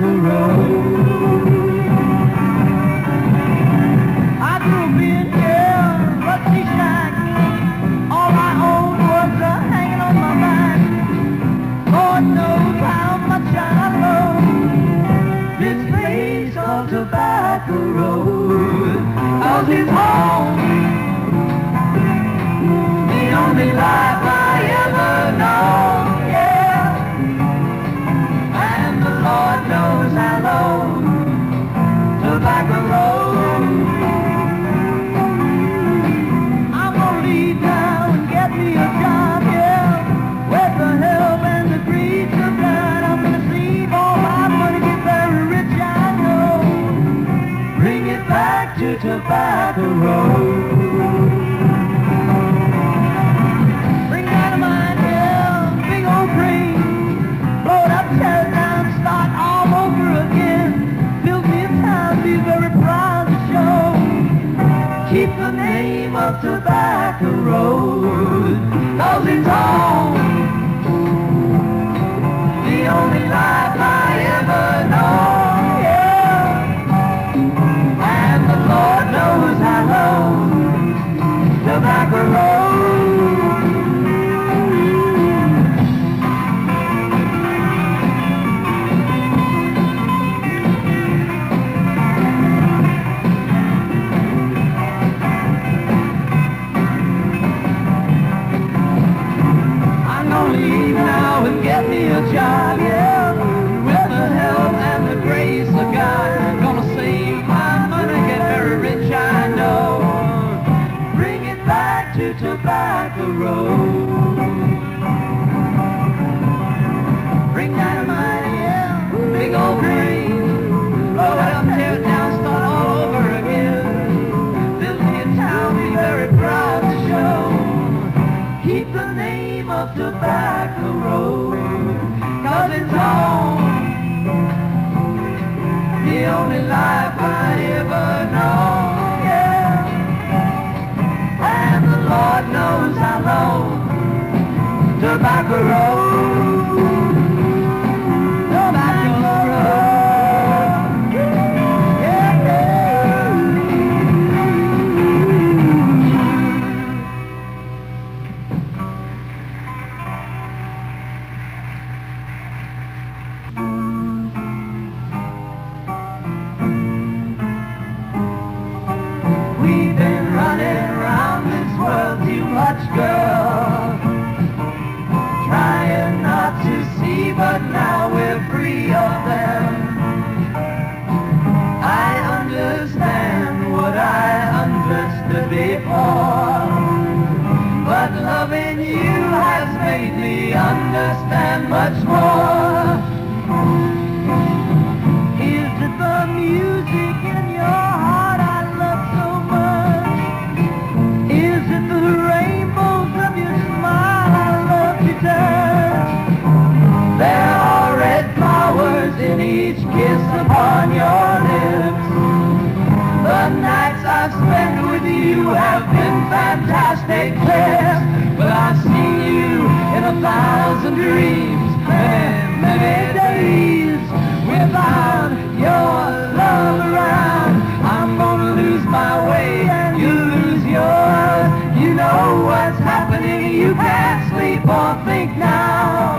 Know but now we're free of them. I understand what I understood before, but loving you has made me understand much more. Is it the music in your heart I love so much? Is it the rainbows of your smile I love to touch? There are red flowers in each kiss upon your lips. The nights I've spent with you have been fantastic trips, but I've seen you in 1,000 dreams, many, many days. Without your love around, I'm gonna lose my way and you lose yours. You know what's happening, you can't sleep or think now.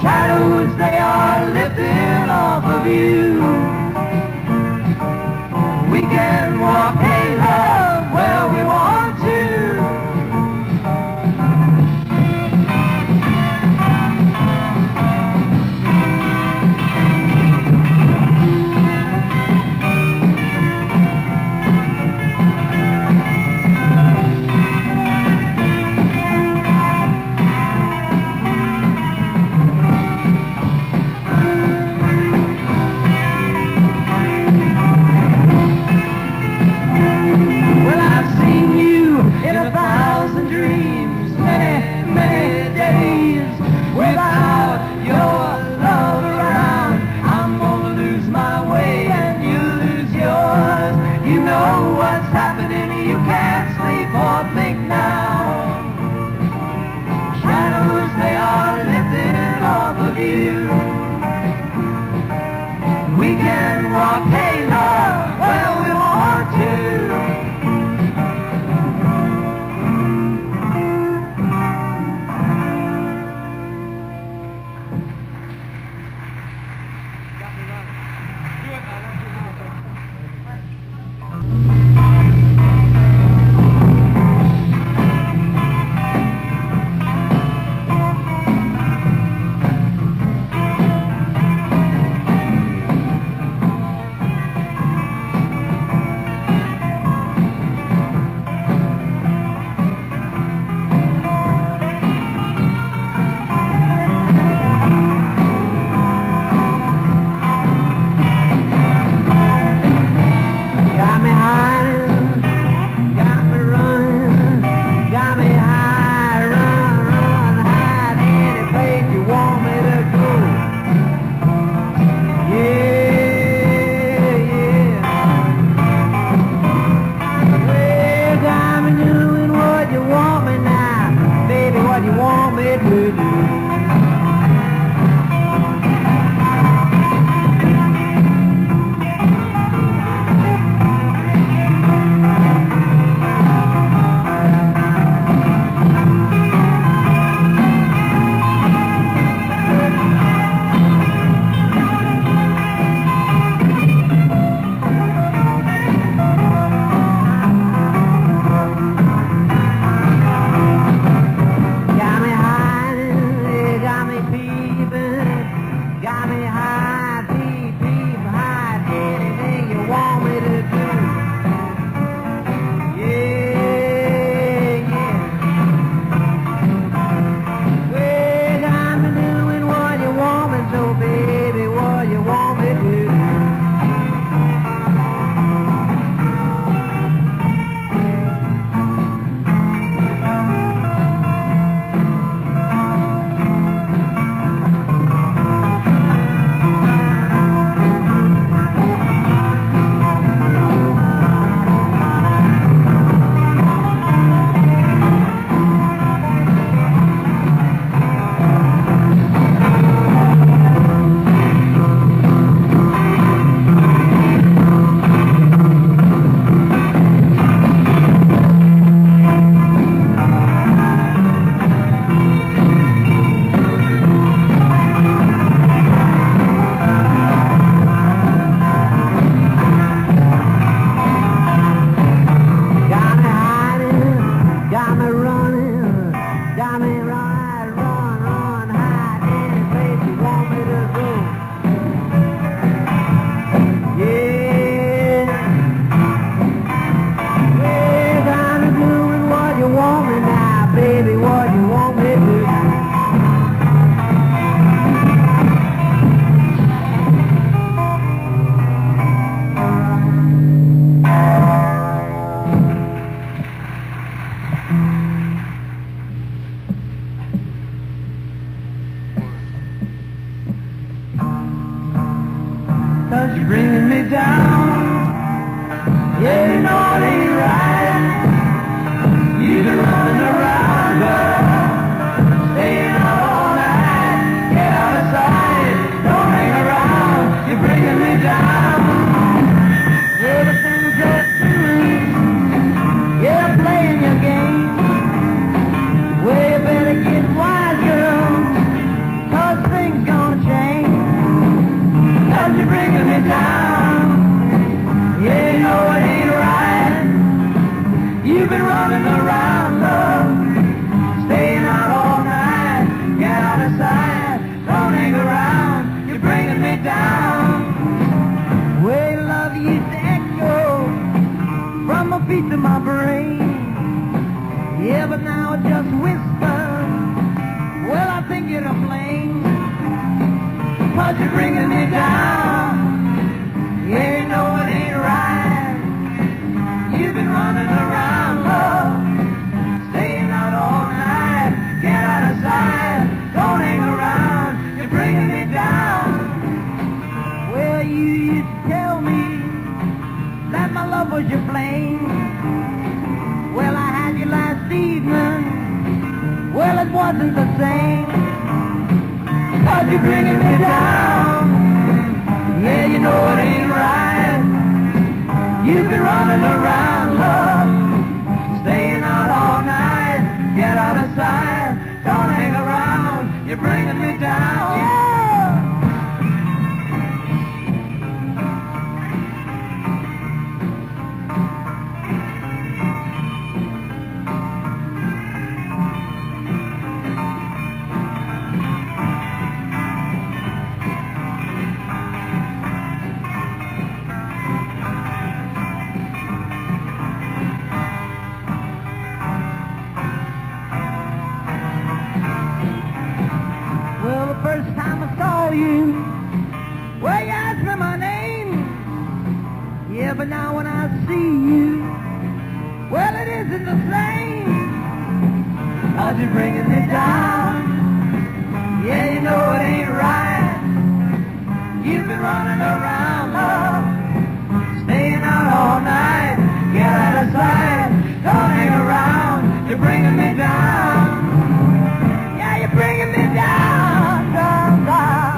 Shadows, they are lifting off of you. We can walk, hey love, where we want to. 'cause you're bringing me down. Yeah, you know it ain't right. You've been running around, girl, staying out all night. Get out of sight, don't hang around. You're bringing me down. Everything's just true. Yeah, playing your game. Well, you better get wise, girl, 'cause things gonna change. 'Cause you're bringing me down. Yeah, you know it ain't right. You've been running around, love, staying out all night. Get out of sight, don't hang around. You're bringing me down. Well, love used to echo from my feet to my brain. Yeah, but now it just whispers. Well, I think you're to blame, 'cause you're bringing me down. Yeah, you know it ain't right. You've been running around, love, staying out all night. Get out of sight, don't hang around. You're bringing me down. Well, you used to tell me that my love was your flame. Well, I had you last evening. Well, it wasn't the same, 'cause you're bringing me down. Yeah, you know it ain't right. You've been running around, love, staying out all night. Get out of sight, don't hang around. You're bringing me down. Yeah. First time I saw you, well, you asked me my name. Yeah, but now when I see you, well, it isn't the same. 'Cause you're bringing me down. Yeah, you know it ain't right. You've been running around, love, staying out all night. Get out of sight, don't hang around. You're bringing me down. Yeah, you're bringing me down.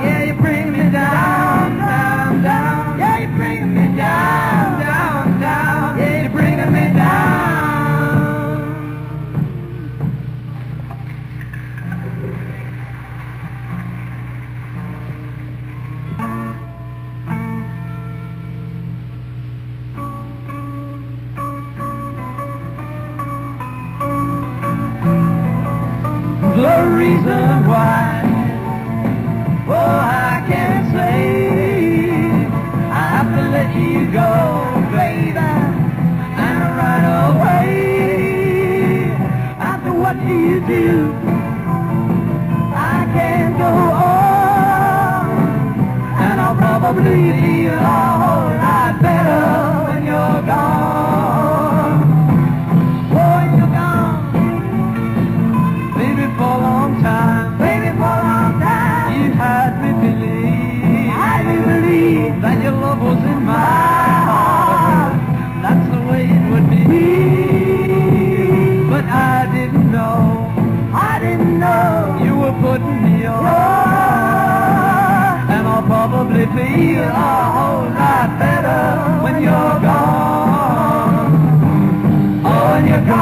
Yeah, you're bringing me down, down, down. Yeah, you're bringing me down, down, down. Yeah, you're bringing me down. The reason why, oh, I can't say. I have to let you go, baby, and right away. After what do you do? I can't go on, and I'll probably feel a whole lot better when you're gone. Oh, when you're gone, baby, for a long time, baby, for a long time. You had me believe that your love was in my heart. That's the way it would be. But I didn't know you were putting me on. And I'll probably feel a whole lot better when you're gone. Oh, when you're gone.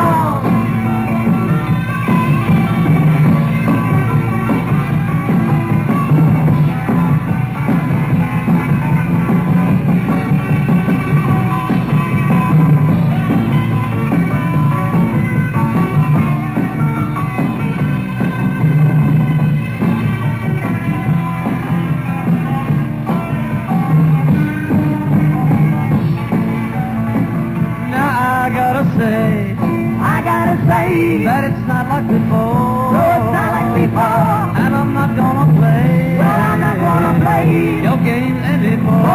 I gotta say that it's not like before. No, it's not like before. And I'm not gonna play. Well, I'm not gonna play your game anymore.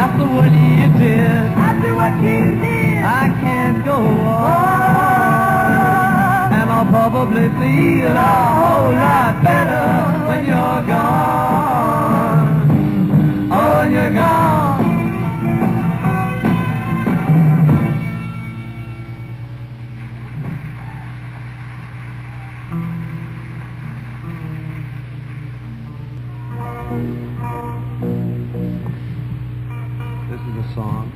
After what you did, I can't go on. And I'll probably feel a whole lot better when you're gone. This is a song.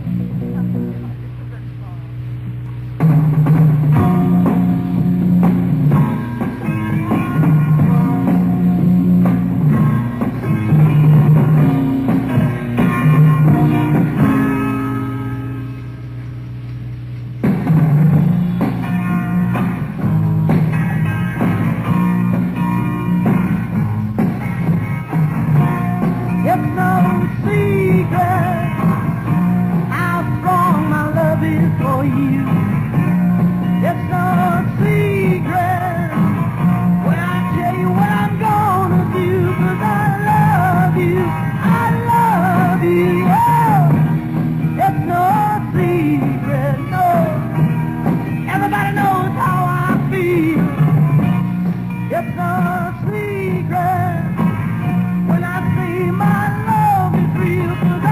It's no secret how strong my love is for you. It's no secret when I tell you what I'm gonna do, 'cause I love you, yeah. It's no secret, no. Everybody knows how I feel. It's no secret when I say my love is real, 'cause I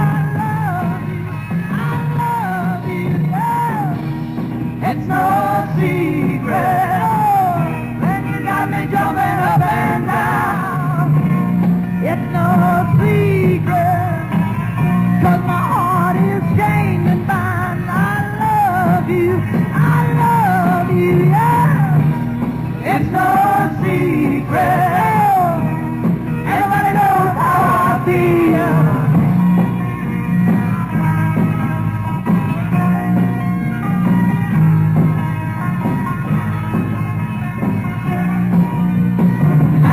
love you, yeah. It's no secret, oh, when you got me jumping up and down. It's no secret, 'cause my heart is chained and bound. I love you, yeah. It's no secret, oh, everybody knows how I feel.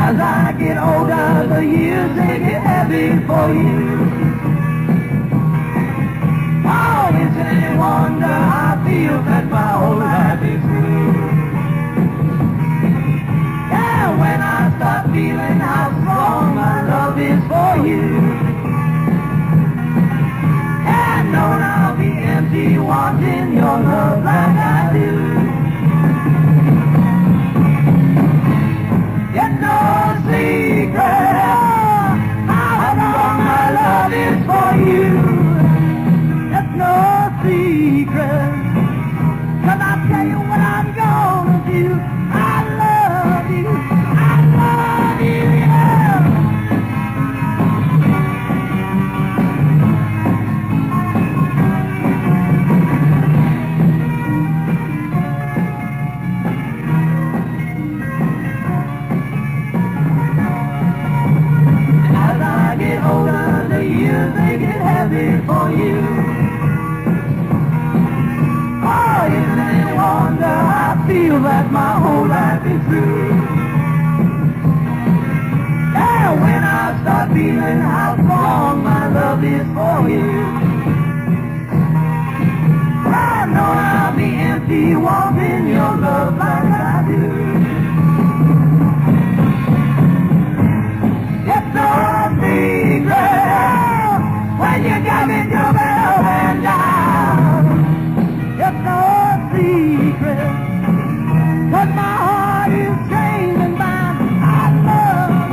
As I get older, the years they get heavy for you. Oh, is it any wonder I feel that my whole life is through? Yeah, when I start feeling how strong my love is for you, and knowing I'll be empty wanting your love like I do. It's no secret how strong my love is for you. It's no secret, 'cause I tell you what I'm gonna do. I love you, yeah. As I get older, the years they get heavy for you. Oh, isn't it any wonder I feel that my whole life is through? Yeah, when I start feeling how strong my love is for you, I know I'll be empty wanting your love like I do. It's no secret when you got me jumping up and down. It's no secret, 'cause my heart is chained and bound. I love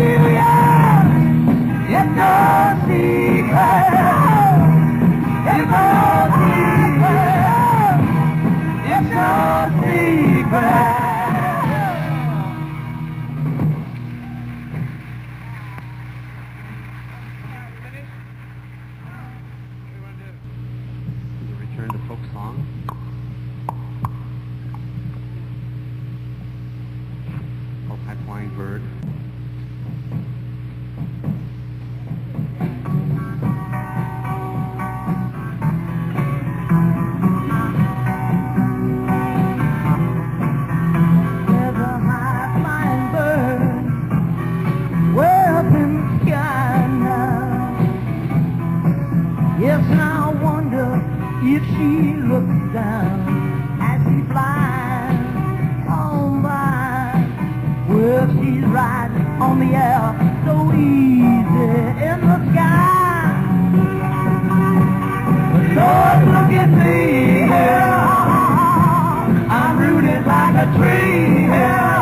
you, yeah. It's no secret, it's no secret, it's no secret. Return to folk song. Oh, High Flying Bird. There's a high-flying bird way up in the sky now. Yes, and I wonder if she looks down as she flies on by. Well, she's riding on the air so easy in the sky. But Lord, look at me here. I'm rooted like a tree here.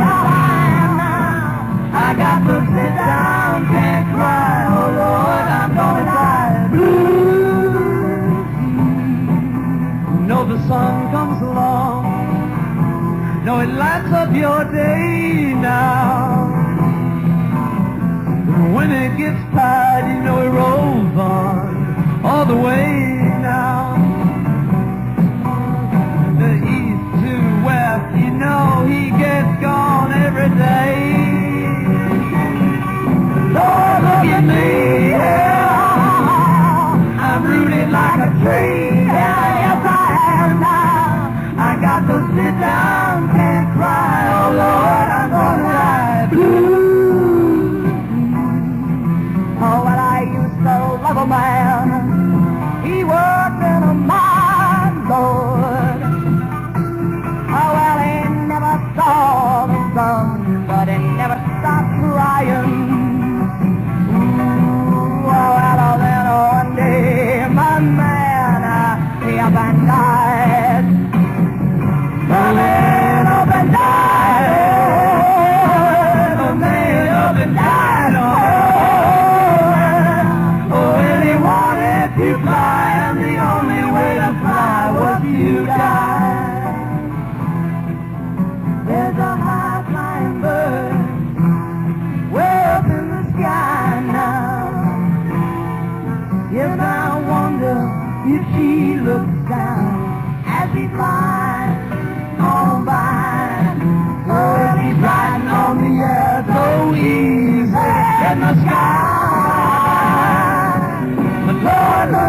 I got to sit down, can't cry. Oh Lord, I'm gonna die blue. No, the sun comes along. No, it lights up your day now.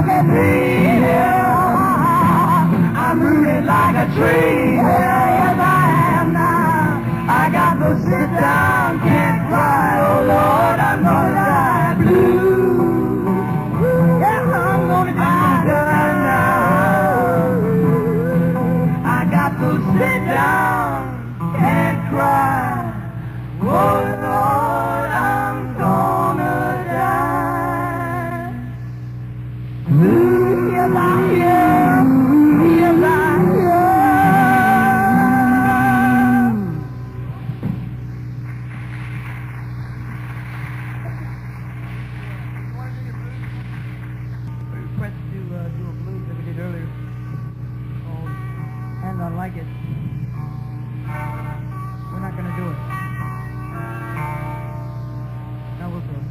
look at me, yeah. I'm rooted like a tree, yeah, yes I am now. I got to sit down, can't cry, oh Lord, I'm gonna die blue. Yeah, I'm gonna die now. I got to sit down, can't cry, oh Lord, I'm gonna die blue. Yes I am, yes I am. Request to do a blues that we did earlier called And I Like It. We're not going to do it. No, we'll do it.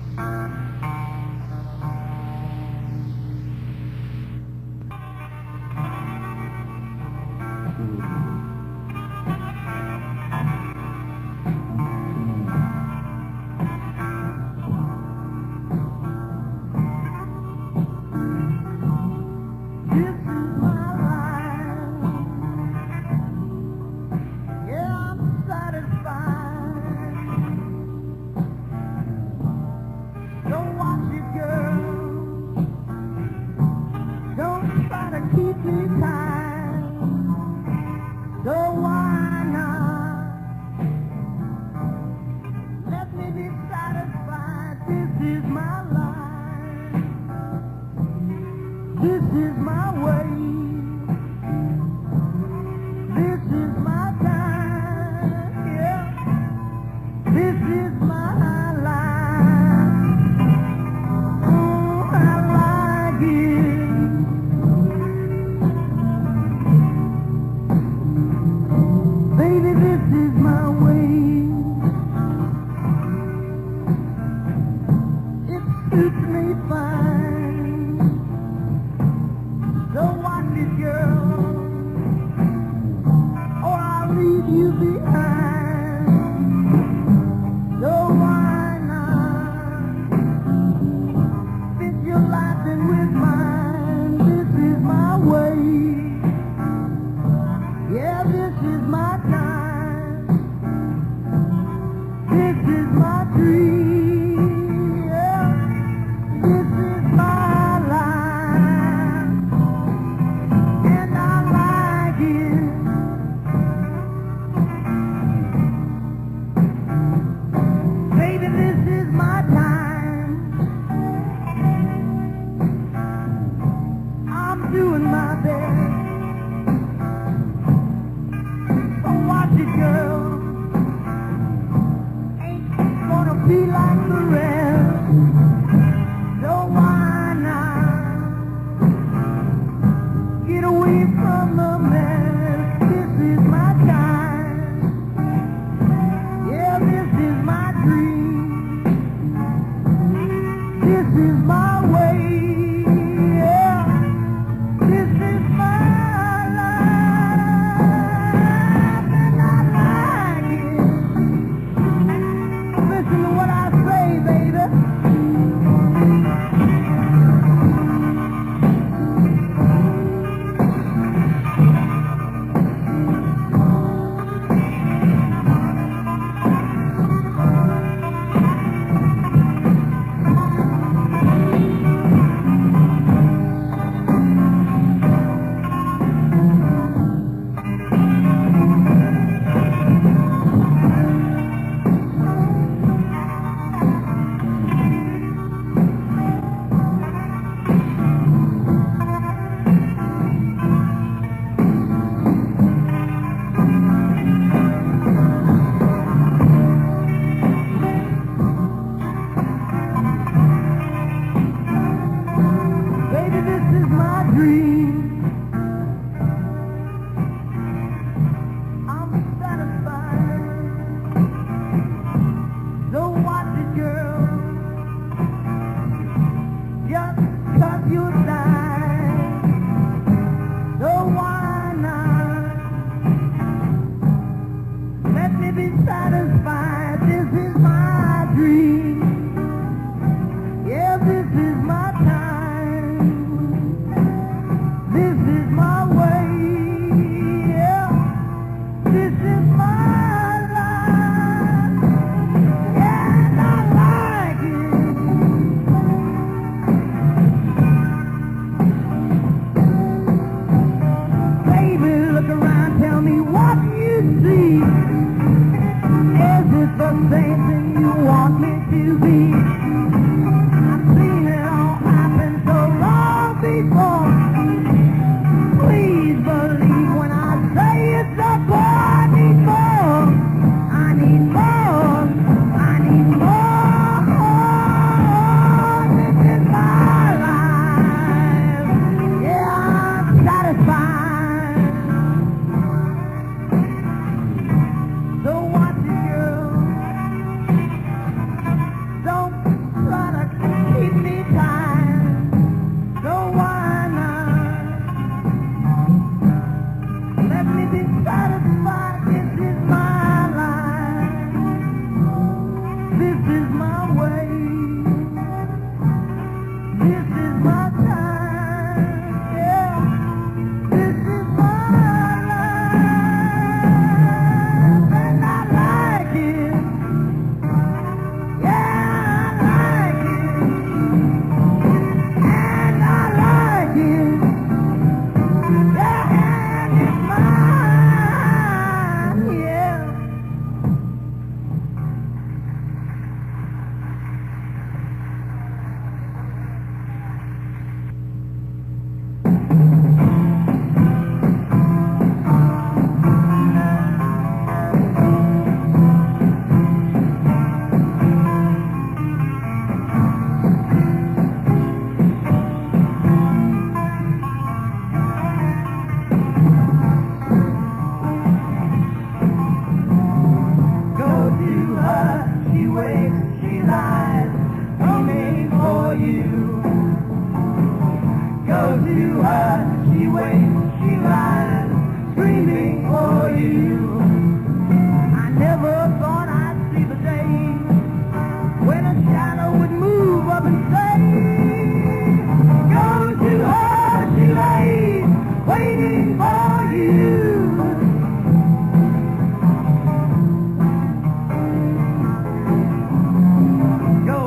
This is my life. Yeah, I'm satisfied. Don't watch it, girl. Don't try to keep me tied. So why not? Let me be satisfied. This is my life. This is my way. This is my time. Yeah. This is my life. Oh, I like it. Baby, this is my way. It suits me fine. Don't watch it, girl, or I'll leave you behind. So why not fit your life in with mine? This is my way. Yeah, this is my time. This is my dream. Yeah, this is my life. And I like it. Baby, this is my time. I'm doing my best. Don't watch it, girl. Ain't gonna be like the rest. So why not get away from the mess? This is my time. Yeah, this is my dream. This is my way. Yeah, this is my life. And I like it. Listen to what I say, baby. to be. I've seen it all happen so long before. Please believe when I say it's a boy. I need more. I need more. I need more. This is my life. Yeah, I'm satisfied. So watch it, girl. Don't try to keep me tied. Don't whine now. Let me be satisfied. This is my life. This is my way. This is my time. Yeah. This is my life. And I like it. Yeah, I like it. And I like it. Yeah, and it's mine. Yeah. Go to her, she waits, she lies, waiting for you. Go to her, she waits, she lies, screaming for you. I never thought I'd see the day when a shadow would move up and say, go to her, she lays, waiting for you. Go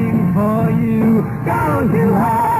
waiting for you. Don't you hide.